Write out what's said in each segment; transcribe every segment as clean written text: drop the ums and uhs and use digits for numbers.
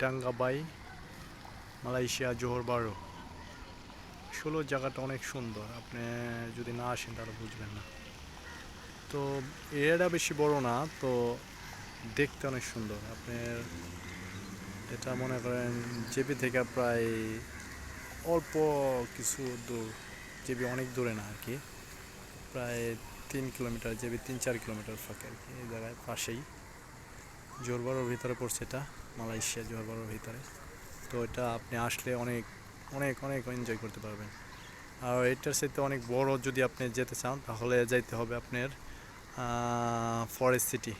Danga by Malaysia জোহর বারো। আসলে জায়গাটা অনেক সুন্দর, আপনি যদি না আসেন তাহলে বুঝবেন না। তো এরিয়াটা বেশি বড় না, তো দেখতে অনেক সুন্দর। আপনার এটা মনে করেন জেপি থেকে প্রায় অল্প কিছু দূর, জেপি অনেক দূরে না আর কি, প্রায় 3 কিলোমিটার, জেপি 3-4 কিলোমিটার ফাঁকে আর কি। এই জায়গায় পাশেই জোহর বারোর ভিতরে পড়ছে এটা, মালয়েশিয়া জোহর বারোর ভিতরে। তো এটা আপনি আসলে অনেক অনেক অনেক এনজয় করতে পারবেন। আর এটার সাথে অনেক বড় যদি আপনি যেতে চান তাহলে যাইতে হবে আপনার ফরেস্ট সিটি।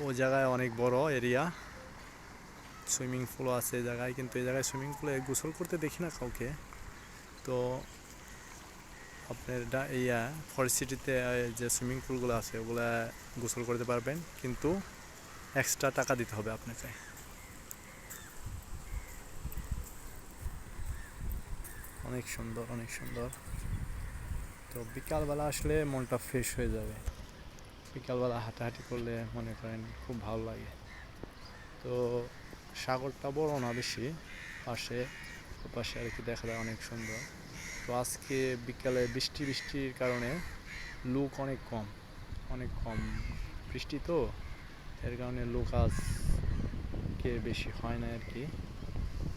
ও জায়গায় অনেক বড় এরিয়া, সুইমিং পুলও আছে এই জায়গায়, কিন্তু এই জায়গায় সুইমিং পুলে গোসল করতে দেখি না কাউকে। তো আপনার ফরেস্ট সিটিতে যে সুইমিং পুলগুলো আছে ওগুলা গোসল করতে পারবেন, কিন্তু এক্সট্রা টাকা দিতে হবে আপনাকে। অনেক সুন্দর, অনেক সুন্দর। তো বিকালবেলা আসলে মনটা ফ্রেশ হয়ে যাবে। বিকালবেলা হাঁটাহাঁটি করলে মনে করেন খুব ভালো লাগে। তো সাগরটা বড় না বেশি, পাশে ওপাশে আর কি দেখা যায়, অনেক সুন্দর। তো আজকে বিকালে বৃষ্টির কারণে লোক অনেক কম, অনেক কম। বৃষ্টি তো, এর কারণে লোক আজকে বেশি হয় না আর কি।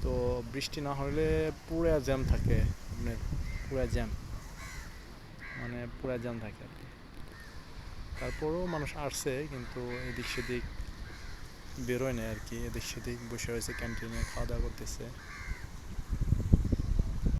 তো বৃষ্টি না হলে পুরা জ্যাম থাকে, আপনার পুরা জ্যাম, মানে পুরা জ্যাম থাকে আর কি। তারপরেও মানুষ আসছে, কিন্তু এদিক সেদিক বেরোয় না আর কি, এদিক সেদিক বসে রয়েছে, ক্যান্টিনে খাওয়া দাওয়া করতেছে।